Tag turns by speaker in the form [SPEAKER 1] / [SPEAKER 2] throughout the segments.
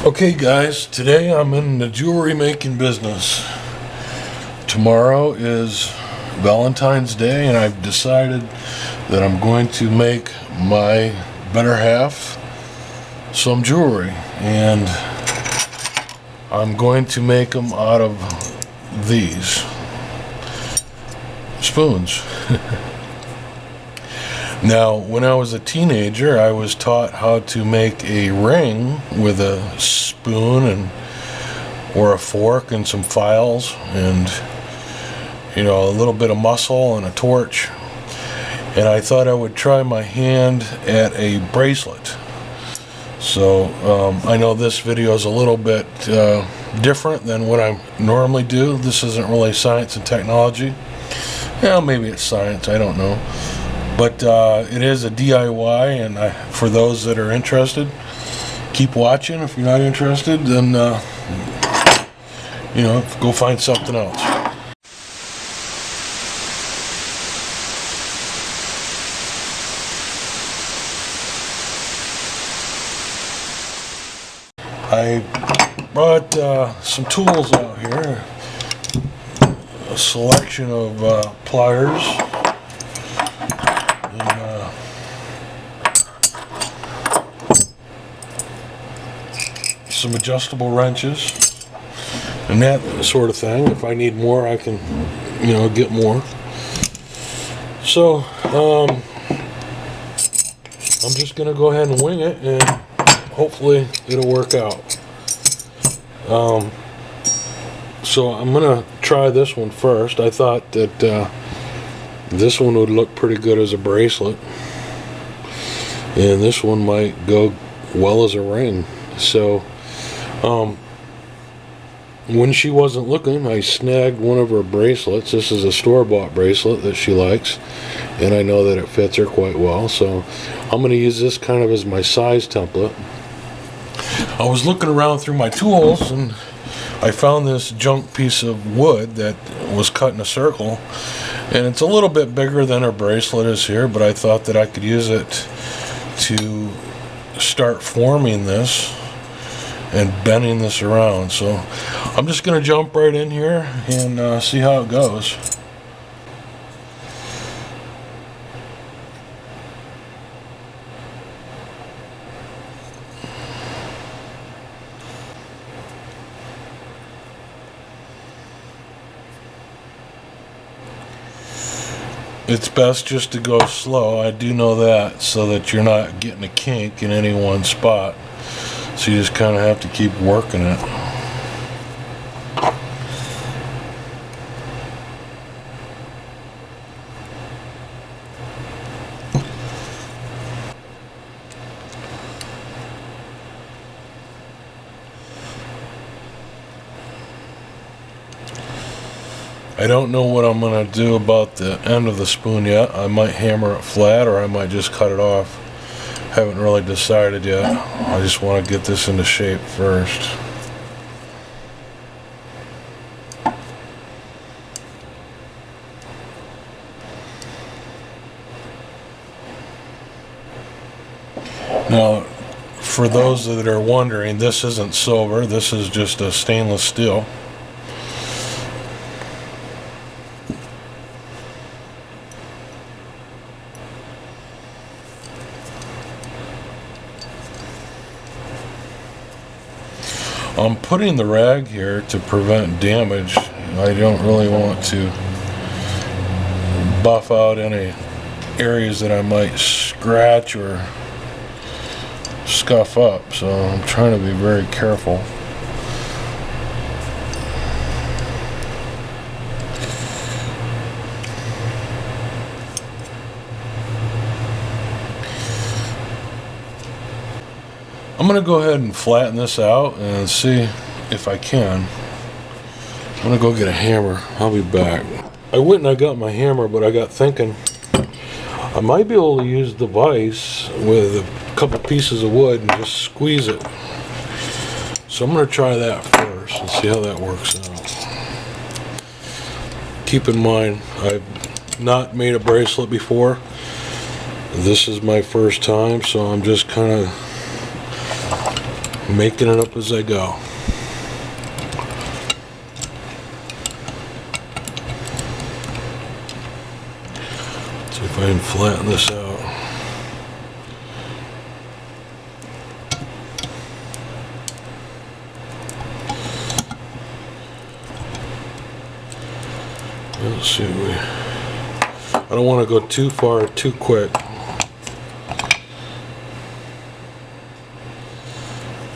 [SPEAKER 1] Okay guys, today I'm in the jewelry making business. Tomorrow is Valentine's Day and I've decided that I'm going to make my better half some jewelry, and I'm going to make them out of these spoons. Now, when I was a teenager, I was taught how to make a ring with a spoon or a fork and some files and, you know, a little bit of muscle and a torch. And I thought I would try my hand at a bracelet. So I know this video is a little bit different than what I normally do. This isn't really science and technology. Yeah, maybe it's science, I don't know. But it is a DIY, and for those that are interested, keep watching. If you're not interested, then you know, go find something else. I brought some tools out here, a selection of pliers. Some adjustable wrenches and that sort of thing. If I need more, I can, you know, get more. So I'm just gonna go ahead and wing it, and hopefully it'll work out. So I'm gonna try this one first. I thought that this one would look pretty good as a bracelet, and this one might go well as a ring. So when she wasn't looking, I snagged one of her bracelets. This is a store-bought bracelet that she likes, and I know that it fits her quite well, so I'm going to use this kind of as my size template. I was looking around through my tools and I found this junk piece of wood that was cut in a circle, and it's a little bit bigger than her bracelet is here, but I thought that I could use it to start forming this and bending this around. So I'm just going to jump right in here and see how it goes. It's best just to go slow, I do know that, so that you're not getting a kink in any one spot. So you just kind of have to keep working it. I don't know what I'm going to do about the end of the spoon yet. I might hammer it flat, or I might just cut it off. Haven't really decided yet. I just want to get this into shape first. Now, for those that are wondering, this isn't silver. This is just a stainless steel. I'm putting the rag here to prevent damage. I don't really want to buff out any areas that I might scratch or scuff up, so I'm trying to be very careful. I'm going to go ahead and flatten this out and see if I can. I'm going to go get a hammer. I'll be back. I went and I got my hammer, but I got thinking I might be able to use the vise with a couple pieces of wood and just squeeze it. So I'm going to try that first and see how that works out. Keep in mind, I've not made a bracelet before. This is my first time, so I'm just kind of making it up as I go. See if I can flatten this out. Let's see. I don't want to go too far too quick.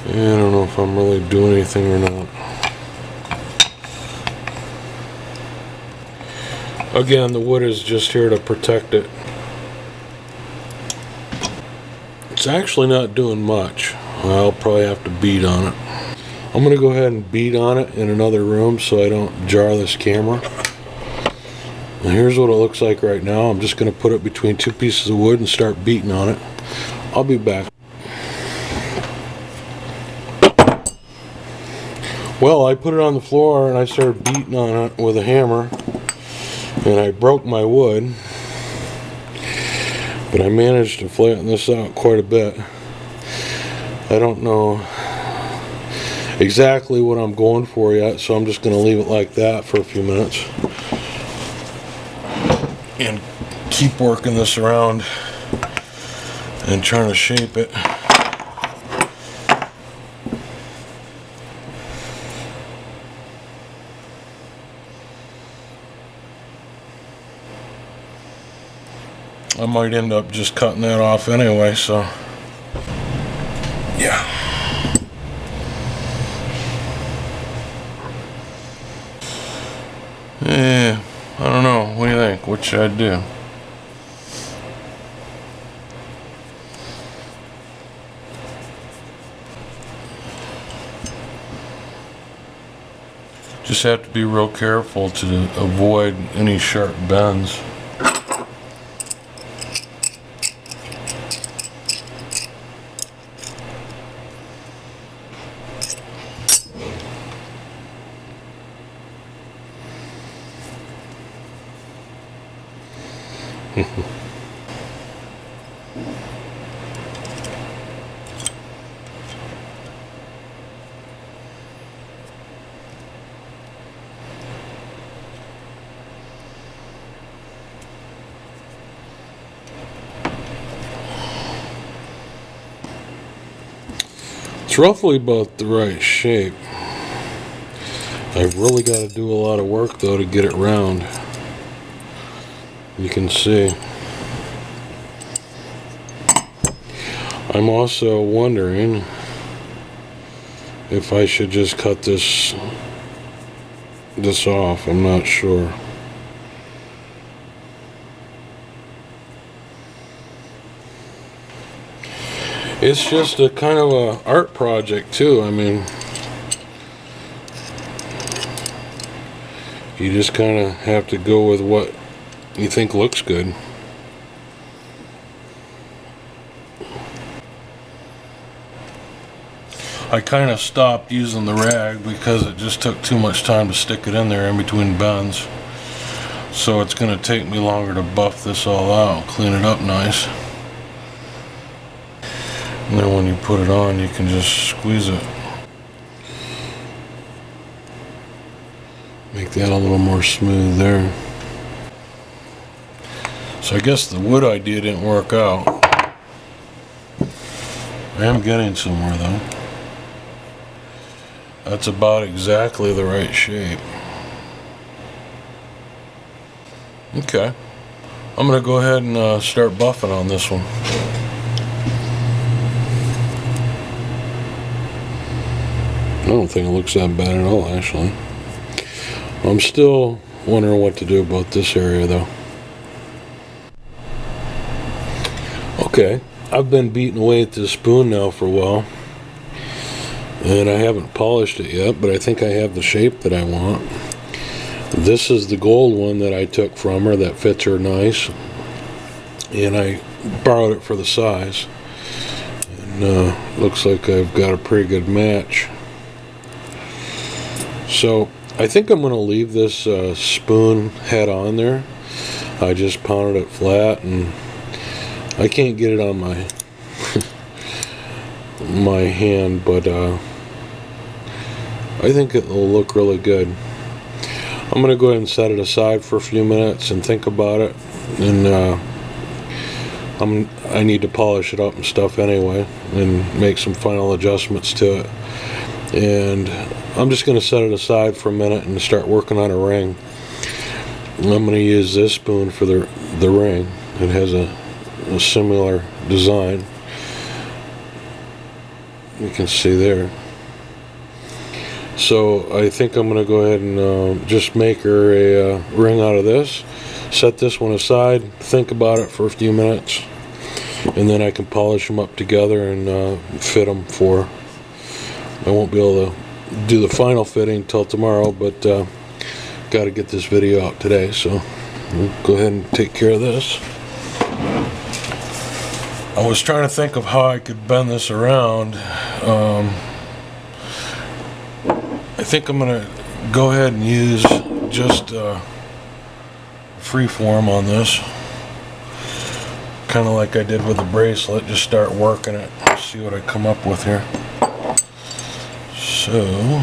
[SPEAKER 1] I don't know if I'm really doing anything or not. Again, the wood is just here to protect it. It's actually not doing much. I'll probably have to beat on it. I'm going to go ahead and beat on it in another room so I don't jar this camera. And here's what it looks like right now. I'm just going to put it between two pieces of wood and start beating on it. I'll be back. Well, I put it on the floor and I started beating on it with a hammer, and I broke my wood, but I managed to flatten this out quite a bit. I don't know exactly what I'm going for yet, so I'm just going to leave it like that for a few minutes and keep working this around and trying to shape it. I might end up just cutting that off anyway, so yeah. I don't know. What do you think? What should I do? Just have to be real careful to avoid any sharp bends. It's roughly about the right shape. I've really got to do a lot of work though to get it round. You can see. I'm also wondering if I should just cut this off. I'm not sure. It's just a kind of a art project too. I mean, you just kind of have to go with what you think looks good. I kind of stopped using the rag because it just took too much time to stick it in there in between bends. So it's going to take me longer to buff this all out, clean it up nice. And then when you put it on, you can just squeeze it. Make that a little more smooth there. So I guess the wood idea didn't work out. I am getting somewhere though. That's about exactly the right shape. Okay. I'm going to go ahead and start buffing on this one. I don't think it looks that bad at all, actually. I'm still wondering what to do about this area, though. Okay, I've been beating away at this spoon now for a while, and I haven't polished it yet, but I think I have the shape that I want. This is the gold one that I took from her that fits her nice, and I borrowed it for the size. And looks like I've got a pretty good match. So I think I'm going to leave this spoon head on there. I just pounded it flat, and I can't get it on my my hand, but I think it will look really good. I'm gonna go ahead and set it aside for a few minutes and think about it, and I need to polish it up and stuff anyway and make some final adjustments to it. And I'm just gonna set it aside for a minute and start working on a ring. And I'm gonna use this spoon for the ring. It has a similar design. You can see there. So I think I'm going to go ahead and just make her a ring out of this. Set this one aside, think about it for a few minutes, and then I can polish them up together and fit them for. I won't be able to do the final fitting till tomorrow, but got to get this video out today, so we'll go ahead and take care of this. I was trying to think of how I could bend this around. I think I'm going to go ahead and use just free form on this. Kind of like I did with the bracelet, just start working it. See what I come up with here. So,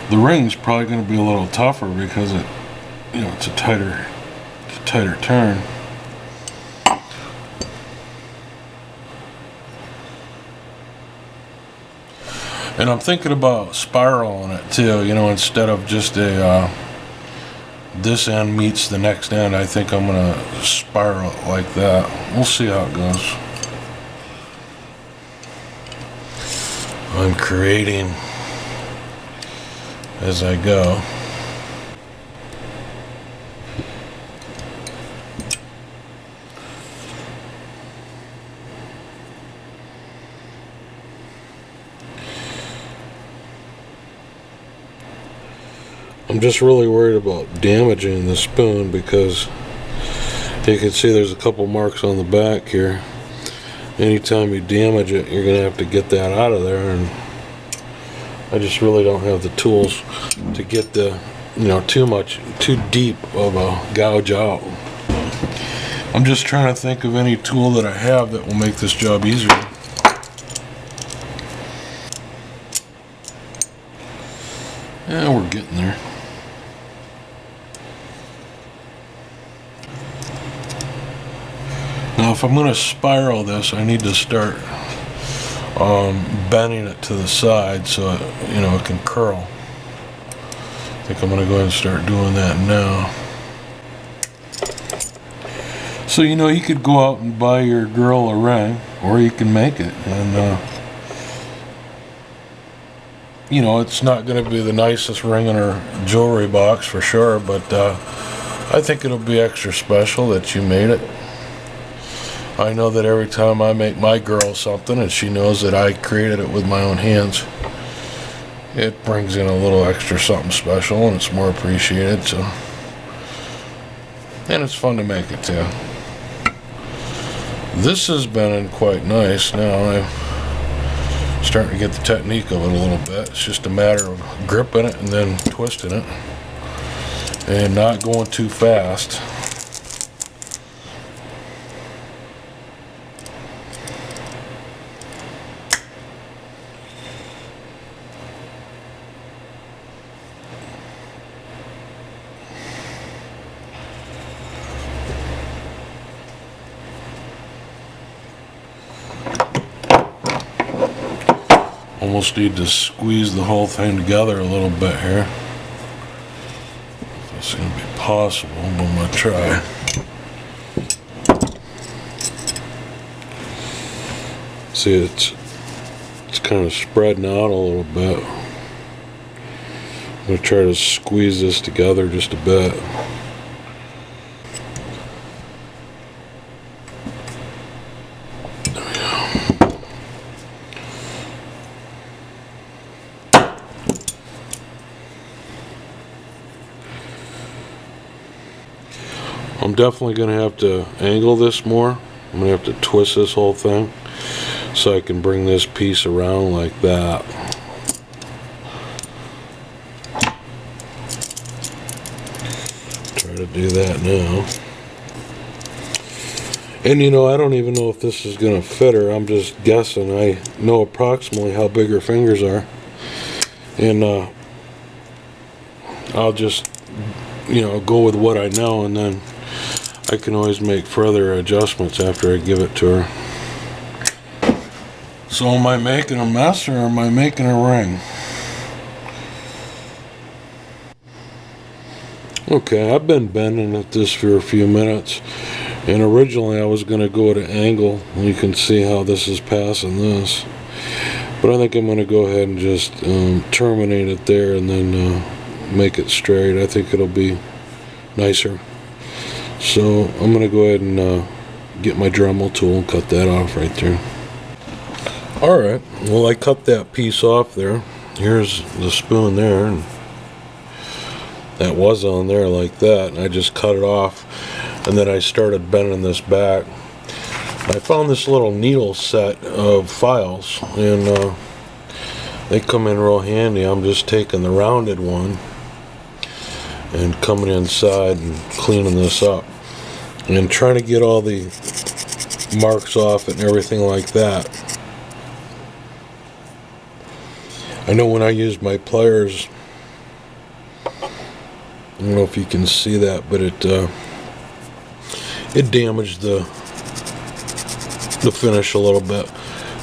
[SPEAKER 1] the ring's probably going to be a little tougher because it's a tighter turn. And I'm thinking about spiraling it too, instead of just this end meets the next end. I think I'm going to spiral it like that. We'll see how it goes. I'm creating as I go. I'm just really worried about damaging the spoon because you can see there's a couple marks on the back here. Anytime you damage it, you're gonna have to get that out of there, and I just really don't have the tools to get the, too deep of a gouge out. I'm just trying to think of any tool that I have that will make this job easier. Yeah, we're getting there. Now, if I'm going to spiral this, I need to start bending it to the side so it can curl. I think I'm going to go ahead and start doing that now. So you could go out and buy your girl a ring, or you can make it, and it's not going to be the nicest ring in her jewelry box for sure, but I think it'll be extra special that you made it. I know that every time I make my girl something and she knows that I created it with my own hands, it brings in a little extra something special and it's more appreciated. So, and it's fun to make it too. This has been quite nice. Now I'm starting to get the technique of it a little bit. It's just a matter of gripping it and then twisting it and not going too fast. Almost need to squeeze the whole thing together a little bit here. If it's going to be possible, but I'm going to try. See, it's kind of spreading out a little bit. I'm going to try to squeeze this together just a bit. I'm definitely going to have to angle this more. I'm going to have to twist this whole thing so I can bring this piece around like that. Try to do that now. And you know, I don't even know if this is going to fit her. I'm just guessing. I know approximately how big her fingers are. And I'll just, you know, go with what I know, and then I can always make further adjustments after I give it to her. So am I making a mess or am I making a ring? Okay, I've been bending at this for a few minutes, and originally I was going to go at an angle, and you can see how this is passing this. But I think I'm going to go ahead and just terminate it there and then make it straight. I think it'll be nicer. So I'm going to go ahead and get my Dremel tool and cut that off right there. Alright, well, I cut that piece off there. Here's the spoon there, and that was on there like that, and I just cut it off, and then I started bending this back. I found this little needle set of files, and they come in real handy. I'm just taking the rounded one and coming inside and cleaning this up and trying to get all the marks off and everything like that. I know when I used my pliers, I don't know if you can see that, but it damaged the finish a little bit.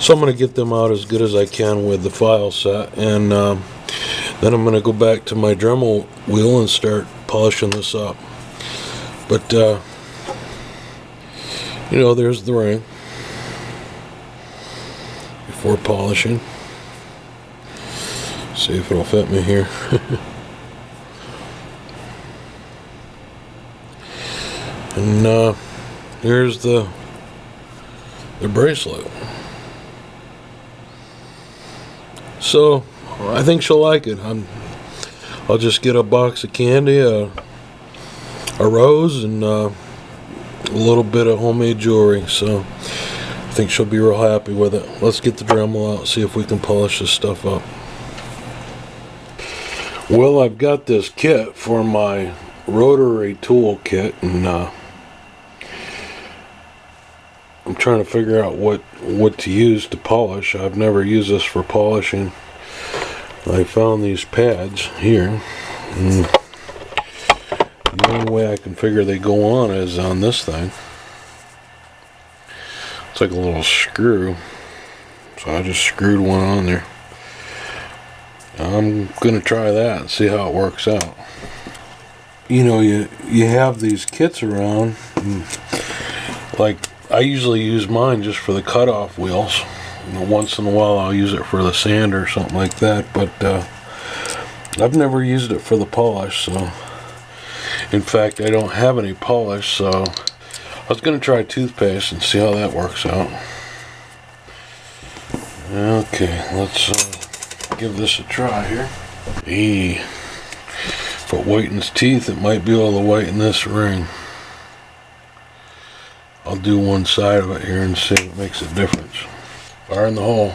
[SPEAKER 1] So I'm going to get them out as good as I can with the file set, and then I'm going to go back to my Dremel wheel and start polishing this up. But you know, there's the ring before polishing. See if it'll fit me here. And here's the bracelet. So I think she'll like it. I'll just get a box of candy, a rose, and a little bit of homemade jewelry. So I think she'll be real happy with it. Let's get the Dremel out, see if we can polish this stuff up. Well, I've got this kit for my rotary tool kit, and I'm trying to figure out what to use to polish. I've never used this for polishing. I found these pads here, and the only way I can figure they go on is on this thing. It's like a little screw, so I just screwed one on there. I'm gonna try that and see how it works out. You know, you have these kits around, and like I usually use mine just for the cutoff wheels. You know, once in a while I'll use it for the sand or something like that, but I've never used it for the polish. So in fact, I don't have any polish, so I was gonna try toothpaste and see how that works out. Okay, let's give this a try here. If it whitens teeth, it might be able to whiten this ring. I'll do one side of it here and see if it makes a difference. Fire in the hole.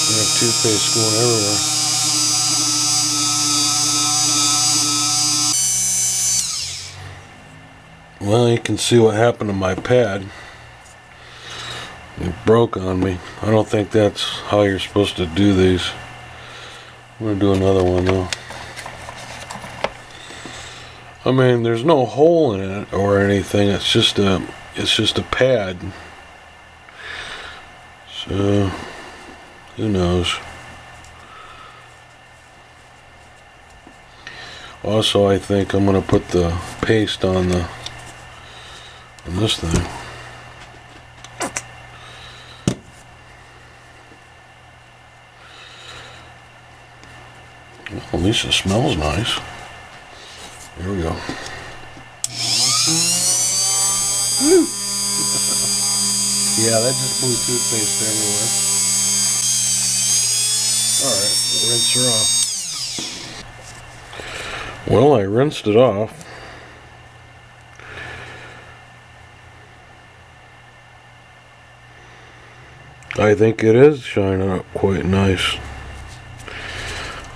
[SPEAKER 1] We have toothpaste going everywhere. Well, you can see what happened to my pad. It broke on me. I don't think that's how you're supposed to do these. I'm gonna do another one though. I mean, there's no hole in it or anything. It's just a pad. So who knows? Also, I think I'm gonna put the paste on this thing. At least it smells nice. Here we go. Woo! Yeah, that just blew toothpaste everywhere. Alright, rinse her off. Well, I rinsed it off. I think it is shining up quite nice.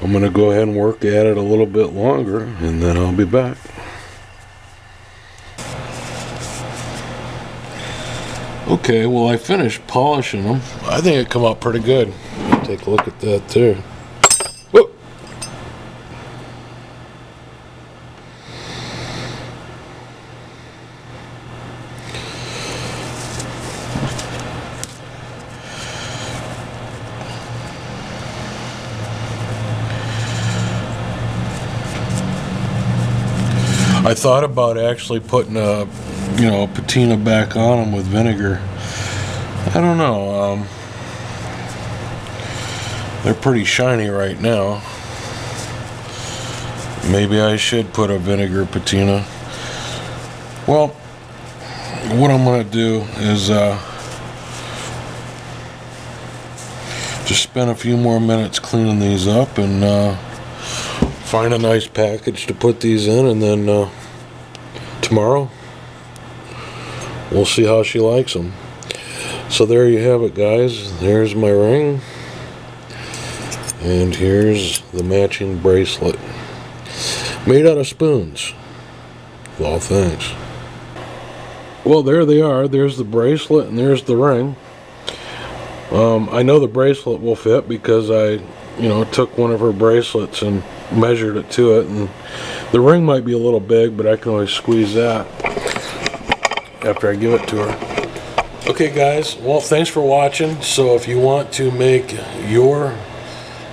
[SPEAKER 1] I'm going to go ahead and work at it a little bit longer, and then I'll be back. Okay, well, I finished polishing them. I think it come out pretty good. Take a look at that there. Whoop. I thought about actually putting a patina back on them with vinegar. I don't know. They're pretty shiny right now. Maybe I should put a vinegar patina. Well, what I'm going to do is just spend a few more minutes cleaning these up and find a nice package to put these in, and then tomorrow we'll see how she likes them. So there you have it, guys. There's my ring, and here's the matching bracelet made out of spoons. Well, thanks. Well, there they are. There's the bracelet and there's the ring. I know the bracelet will fit because I took one of her bracelets and measured it to it, and the ring might be a little big, but I can always squeeze that after I give it to her. Okay, guys, well, thanks for watching. So if you want to make your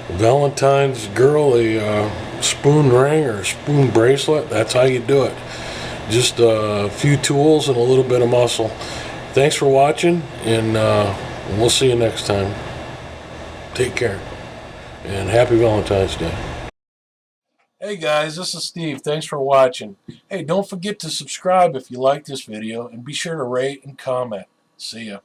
[SPEAKER 1] Valentine's girl a spoon ring or a spoon bracelet, that's how you do it. Just a few tools and a little bit of muscle. Thanks for watching, and we'll see you next time. Take care, and happy Valentine's Day. Hey guys, this is Steve. Thanks for watching. Hey, don't forget to subscribe if you like this video, and be sure to rate and comment. See ya.